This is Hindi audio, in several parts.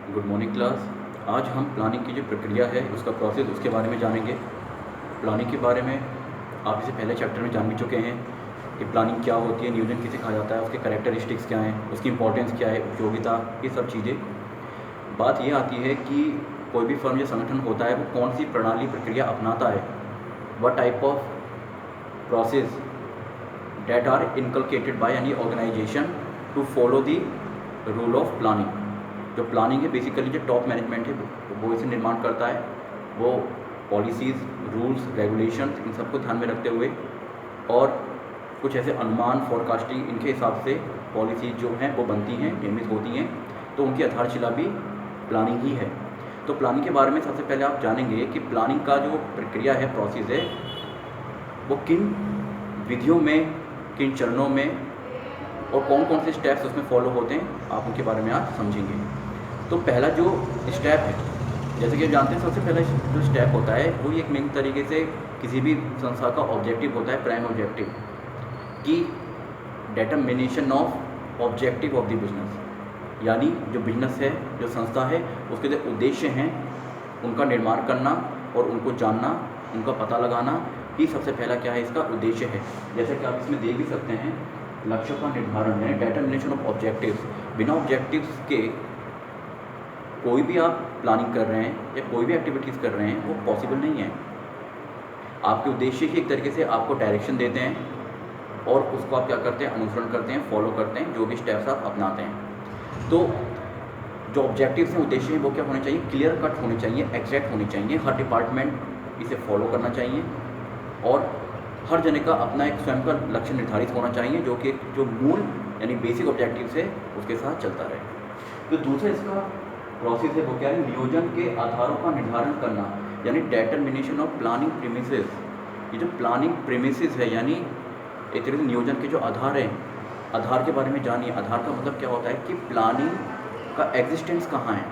Good morning class. आज हम प्लानिंग की जो प्रक्रिया है उसका प्रोसेस उसके बारे में जानेंगे। प्लानिंग के बारे में आप इसे पहले चैप्टर में जान भी चुके हैं कि प्लानिंग क्या होती है, नियोजन किसे कहा जाता है, उसके कैरेक्टरिस्टिक्स क्या हैं, उसकी इंपॉर्टेंस क्या है, उपयोगिता, ये सब चीज़ें। बात ये आती है कि कोई भी फर्म या संगठन होता है वो कौन सी प्रणाली प्रक्रिया अपनाता है, what type of process that are inculcated by any organization to follow the rule of planning। जो प्लानिंग है बेसिकली जो टॉप मैनेजमेंट है वो इसे निर्माण करता है। वो पॉलिसीज़, रूल्स, रेगुलेशंस इन सबको ध्यान में रखते हुए और कुछ ऐसे अनुमान, फोरकास्टिंग, इनके हिसाब से पॉलिसी जो हैं वो बनती हैं, निर्मित होती हैं। तो उनकी आधारशिला भी प्लानिंग ही है। तो प्लानिंग के बारे में सबसे पहले आप जानेंगे कि प्लानिंग का जो प्रक्रिया है, प्रोसेस है, वो किन विधियों में, किन चरणों में और कौन कौन से स्टेप्स उसमें फॉलो होते हैं, आप उनके बारे में आज समझेंगे। तो पहला जो स्टेप है, जैसे कि आप जानते हैं, सबसे पहला जो स्टेप होता है वो एक मेन तरीके से किसी भी संस्था का ऑब्जेक्टिव होता है, प्राइम ऑब्जेक्टिव की determination of objective of the business. यानी जो बिजनेस है, जो संस्था है, उसके जो उद्देश्य हैं उनका निर्माण करना और उनको जानना, उनका पता लगाना ही सबसे पहला क्या है, इसका उद्देश्य है। जैसे कि आप इसमें देख भी सकते हैं, लक्ष्य का निर्धारण यानी डिटर्मिनेशन ऑफ ऑब्जेक्टिव्स। बिना ऑब्जेक्टिव्स के कोई भी आप प्लानिंग कर रहे हैं या कोई भी एक्टिविटीज़ कर रहे हैं वो पॉसिबल नहीं है। आपके उद्देश्य ही एक तरीके से आपको डायरेक्शन देते हैं और उसको आप क्या करते हैं, अनुसरण करते हैं, फॉलो करते हैं, जो भी स्टेप्स आप अपनाते हैं। तो जो ऑब्जेक्टिव्स हैं, उद्देश्य हैं, वो क्या होने चाहिए, क्लियर कट होने चाहिए, एग्जैक्ट होने चाहिए। हर डिपार्टमेंट इसे फॉलो करना चाहिए और हर जने का अपना एक स्वयं का लक्ष्य निर्धारित होना चाहिए, जो कि जो मूल यानी बेसिक ऑब्जेक्टिव्स है उसके साथ चलता रहे। तो दूसरा इसका प्रोसेस है वो क्या है, नियोजन के आधारों का निर्धारण करना यानी डिटर्मिनेशन ऑफ प्लानिंग प्रीमिसेस। ये जो प्लानिंग प्रीमिसेस है यानी एक तरह से नियोजन के जो आधार हैं, आधार के बारे में जानिए। आधार का मतलब क्या होता है कि प्लानिंग का एग्जिस्टेंस कहाँ है,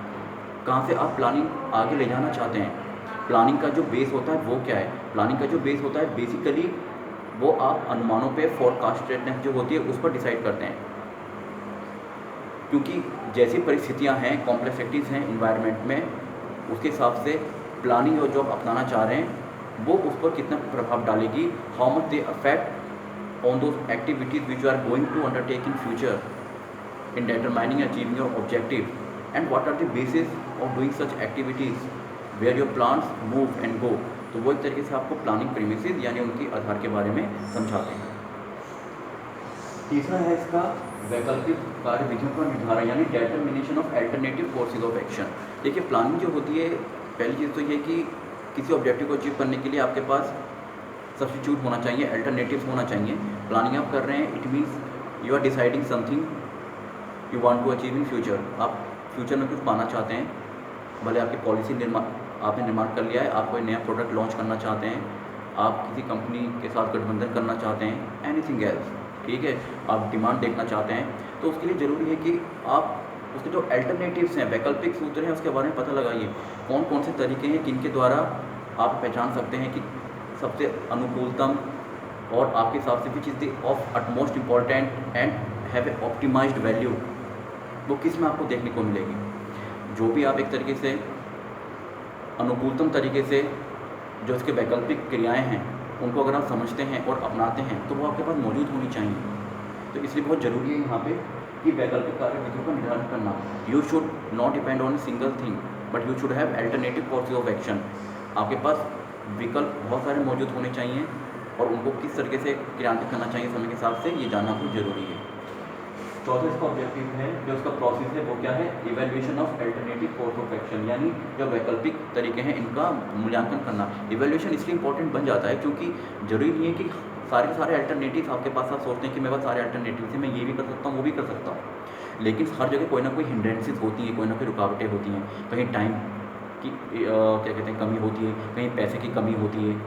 कहाँ से आप प्लानिंग आगे ले जाना चाहते हैं। प्लानिंग का जो बेस होता है वो क्या है, प्लानिंग का जो बेस होता है बेसिकली वो आप अनुमानों पे, फोरकास्टेडनेस जो होती है उस पर डिसाइड करते हैं। क्योंकि जैसी परिस्थितियां हैं, कॉम्प्लेक्सिटीज़ हैं इन्वायरमेंट में, उसके हिसाब से प्लानिंग जो आप अपनाना चाह रहे हैं वो उस पर कितना प्रभाव डालेगी, how much they affect on those activities which you are going to undertake in future in determining and achieving your objective, and what are the basis of doing such activities where your plans move and go। तो वो एक तरीके से आपको प्लानिंग प्रीमिसेस यानी उनकी आधार के बारे में समझाते हैं। तीसरा है इसका वैकल्पिक कार्य विधियों का निर्धारण यानी determination of alternative courses of action. देखिए, प्लानिंग जो होती है, पहली चीज़ तो ये कि किसी ऑब्जेक्टिव को अचीव करने के लिए आपके पास सब्स्टिट्यूट होना चाहिए, अल्टरनेटिव्स होना चाहिए। प्लानिंग आप कर रहे हैं, it means you are deciding something you want to achieve in future. आप फ्यूचर में कुछ पाना चाहते हैं, भले आपकी पॉलिसी आपने निर्माण कर लिया है, आप कोई नया प्रोडक्ट लॉन्च करना चाहते हैं, आप किसी कंपनी के साथ गठबंधन करना चाहते हैं, एनीथिंग एल्स, ठीक है, आप डिमांड देखना चाहते हैं, तो उसके लिए ज़रूरी है कि आप उसके जो अल्टरनेटिव्स हैं, वैकल्पिक सूत्र हैं, उसके बारे में पता लगाइए। कौन कौन से तरीके हैं जिनके द्वारा आप पहचान सकते हैं कि सबसे अनुकूलतम और आपके हिसाब से which is the of utmost important and have a optimized value, वो किस में आपको देखने को मिलेगी। जो भी आप एक तरीके से अनुकूलतम तरीके से जो इसके वैकल्पिक क्रियाएं हैं उनको अगर आप समझते हैं और अपनाते हैं तो वो आपके पास मौजूद होनी चाहिए। तो इसलिए बहुत ज़रूरी है यहाँ पे कि वैकल्पिक कार्य विधियों का निर्धारण करना। You should not depend on a single thing but you should have alternative courses of action. आपके पास विकल्प बहुत सारे मौजूद होने चाहिए और उनको किस तरीके से क्रियान्वित करना चाहिए समय के हिसाब से, ये जानना बहुत ज़रूरी है। चौथा इसका ऑब्जेक्टिव है, जो इसका प्रोसेस है वो क्या है, evaluation of alternative course of action यानी जो वैकल्पिक तरीके हैं इनका मूल्यांकन करना। इवैल्यूएशन इसलिए इंपॉर्टेंट बन जाता है क्योंकि जरूरी नहीं है कि सारे सारे अल्टरनेटिव आपके पास, आप सोचते हैं कि मेरे पास सारे अल्टरनेटिव हैं, मैं ये भी कर सकता हूँ, वो भी कर सकता हूँ, लेकिन हर जगह कोई ना कोई हिंड्रेंसेस होती हैं, कोई ना कोई रुकावटें होती हैं। कहीं टाइम की क्या कहते हैं कमी होती है, कहीं पैसे की कमी होती है,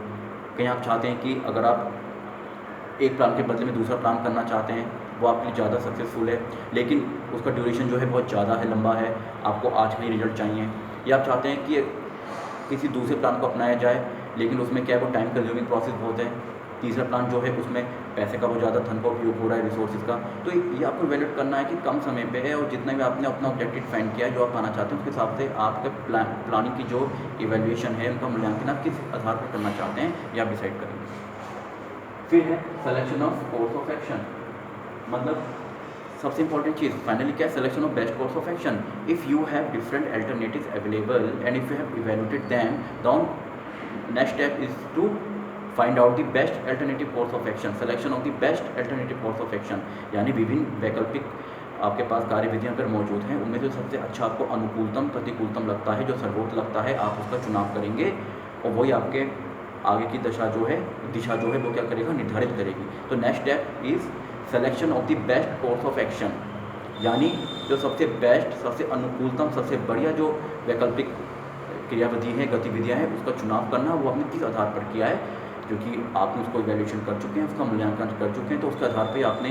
कहीं आप चाहते हैं कि अगर आप एक प्लान के बदले में दूसरा प्लान करना चाहते हैं वो आपके लिए ज़्यादा सक्सेसफुल है, लेकिन उसका ड्यूरेशन जो है बहुत ज़्यादा है, लंबा है, आपको आज का ही रिजल्ट चाहिए। या आप चाहते हैं कि किसी दूसरे प्लान को अपनाया जाए लेकिन उसमें क्या है, वो टाइम कंज्यूमिंग प्रोसेस बहुत है, तीसरा प्लान जो है उसमें पैसे का बहुत ज़्यादा धन का उपयोग हो रहा है, रिसोर्सेज का। तो ये आपको इवैल्यूएट करना है कि कम समय पे है और जितना भी आपने अपना ऑब्जेक्टिव फाइंड किया है जो आप पाना चाहते हैं उसके हिसाब से आपके प्लानिंग की जो इवैल्यूएशन है उनका मूल्यांकन आप किस आधार पर करना चाहते हैं ये आप डिसाइड करेंगे। फिर है selection of course of action, मतलब सबसे इंपॉर्टेंट चीज़ फाइनली क्या है, selection of best course of action. If you have different alternatives available and if you have evaluated them, then next step is to find out the best alternative course of action. Selection of the best alternative course of action यानी विभिन्न वैकल्पिक आपके पास कार्यविधियाँ अगर मौजूद हैं उनमें से सबसे अच्छा आपको अनुकूलतम प्रतिकूलतम लगता है, जो सर्वोत्तम लगता है, आप उसका चुनाव करेंगे और वही आपके आगे की दिशा जो है वो क्या करेगा, निर्धारित करेगी। तो next step is selection of the best course of action, यानी जो सबसे बेस्ट, सबसे अनुकूलतम, सबसे बढ़िया जो वैकल्पिक क्रियाविधि है, गतिविधियाँ हैं, उसका चुनाव करना। वो आपने किस आधार पर किया है, क्योंकि आपने उसको इवैल्यूएशन कर चुके हैं, उसका मूल्यांकन कर चुके हैं, तो उसके आधार पर आपने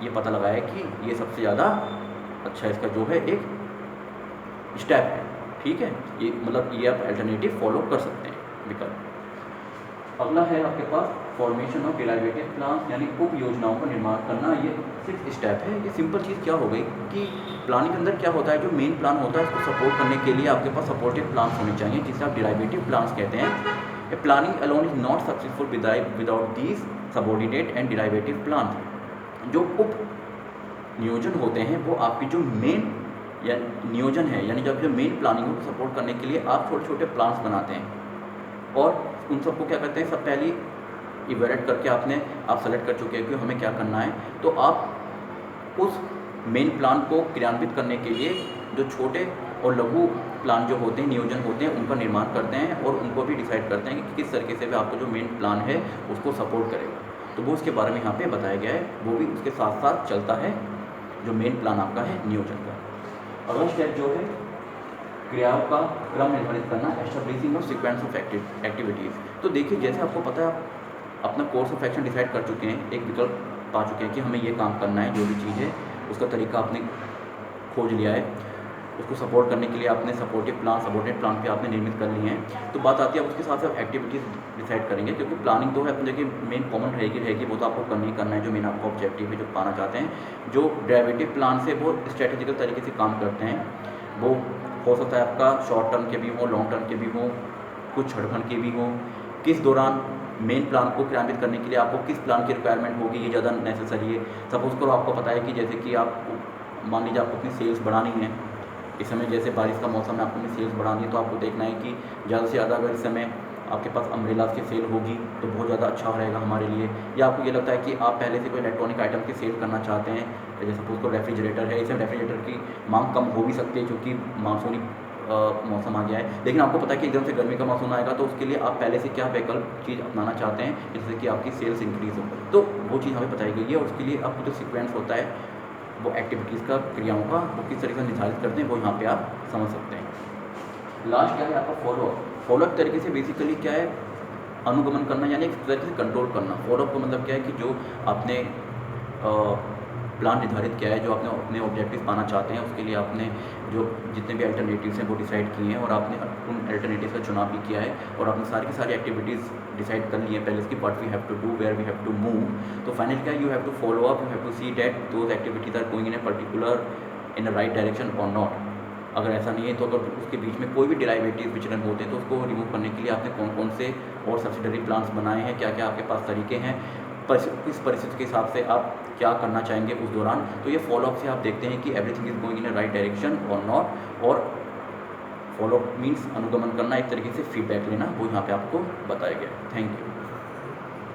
ये पता लगाया है कि ये सबसे ज़्यादा अच्छा इसका जो है एक स्टेप है। ठीक है, ये मतलब ये आप अल्टरनेटिव फॉलो कर सकते हैं विकल्प। अगला है आपके पास फॉर्मेशन ऑफ डेरिवेटिव प्लान्स, यानी उप योजनाओं का निर्माण करना। ये 6 स्टेप है। ये सिंपल चीज़ क्या हो गई कि प्लानिंग के अंदर क्या होता है, जो मेन प्लान होता है उसको सपोर्ट करने के लिए आपके पास सपोर्टिव प्लान्स होने चाहिए, जिसे आप डेरिवेटिव प्लान्स कहते हैं। A planning alone is not successful without these subordinate and derivative plans. जो उप नियोजन होते हैं वो आपकी जो मेन या नियोजन है, यानी जब जो मेन प्लानिंग को सपोर्ट करने के लिए आप छोटे छोटे प्लान्स बनाते हैं और उन सबको क्या करते हैं, सब पहले इवैल्यूएट करके आप सेलेक्ट कर चुके हैं कि हमें क्या करना है, तो आप उस मेन प्लान को क्रियान्वित करने के लिए जो छोटे और लघु प्लान जो होते हैं, नियोजन होते हैं, उनका निर्माण करते हैं और उनको भी डिसाइड करते हैं कि किस तरीके से भी आपको जो मेन प्लान है उसको सपोर्ट करेगा। तो वो उसके बारे में यहाँ पे बताया गया है, वो भी उसके साथ साथ चलता है जो मेन प्लान आपका है नियोजन का। अगला स्टेप जो है क्रियाओं का क्रम निर्धारित करना, establishing of sequence of activities. तो देखिए, जैसे आपको पता है आप अपना कोर्स ऑफ एक्शन डिसाइड कर चुके हैं, एक विकल्प पा चुके हैं कि हमें ये काम करना है, जो भी चीज़ है उसका तरीका आपने खोज लिया है, उसको सपोर्ट करने के लिए आपने सबऑर्डिनेट प्लान पे आपने निर्मित कर लिए हैं। तो बात आती है उसके साथ साथ एक्टिविटीज़ डिसाइड करेंगे, क्योंकि प्लानिंग तो है अपनी जगह मेन कॉमन रहेगी, वो तो आपको करना ही करना है, जो मेन आपका ऑब्जेक्टिव है, जो पाना चाहते हैं। जो डेरिवेटिव प्लान से वो स्ट्रेटेजिकल तरीके से काम करते हैं, वो हो सकता है आपका शॉर्ट टर्म के भी हो, लॉन्ग टर्म के भी हो, कुछ क्षणभर के भी हो। किस दौरान मेन प्लान को क्रियान्वित करने के लिए आपको किस प्लान की रिक्वायरमेंट होगी, ये ज़्यादा नेसेसरी है। सपोज करो आपको पता है कि जैसे कि आप मान लीजिए आपको अपनी सेल्स बढ़ानी है, इस समय जैसे बारिश का मौसम है, आपको अपनी सेल्स बढ़ानी है, तो आपको देखना है कि ज़्यादा से ज़्यादा अगर इस समय आपके पास अम्ब्रेलास की सेल होगी तो बहुत ज़्यादा अच्छा रहेगा हमारे लिए। या आपको ये लगता है कि आप पहले से कोई इलेक्ट्रॉनिक आइटम की सेल करना चाहते हैं, जैसे सपोज को रेफ्रिजरेटर है, इसमें रेफ्रिजरेटर की मांग कम हो भी सकती है क्योंकि मानसूनी मौसम आ गया है, लेकिन आपको पता है कि एकदम से गर्मी का मौसम आएगा, तो उसके लिए आप पहले से क्या वैकल्प चीज़ अपनाना चाहते हैं जिससे कि आपकी सेल्स इंक्रीज़ हो। तो वो चीज़ हमें बताई गई है और उसके लिए आपको जो सीक्वेंस होता है वो एक्टिविटीज़ का, क्रियाओं का, वो किस तरीके से निर्धारित करते हैं, वो यहाँ पे आप समझ सकते हैं। लास्ट क्या है आपका फॉलोअप तरीके से बेसिकली क्या है, अनुगमन करना, यानी एक तरीके से कंट्रोल करना। फॉलोअप का मतलब क्या है कि जो आपने प्लान निर्धारित किया है, जो आपने अपने ऑब्जेक्टिव पाना चाहते हैं, उसके लिए आपने जो जितने भी अल्टरनेटिव्स हैं वो डिसाइड किए हैं और आपने उन अल्टरनेटिव्स का चुनाव भी किया है और आपने सारी की सारी एक्टिविटीज़ डिसाइड कर ली हैं पहले इसकी, what we have to do, where we have to move. तो फाइनली क्या, you have to follow up, you have to see that those activities are going in a particular in a right direction और नॉट। अगर ऐसा नहीं है तो अगर उसके बीच में कोई भी डेरिवेटिव विचलन होते हैं तो उसको रिमूव करने के लिए आपने कौन कौन से और सब्सिडरी प्लान्स बनाए हैं, क्या क्या आपके पास तरीके हैं, किस परिस्थिति के हिसाब से आप क्या करना चाहेंगे उस दौरान। तो ये फॉलोअप से आप देखते हैं कि everything is going in a right direction और नॉट। और फॉलोअप मीन्स अनुगमन करना, एक तरीके से फीडबैक लेना, वो यहाँ पे आपको बताया गया है। Thank you.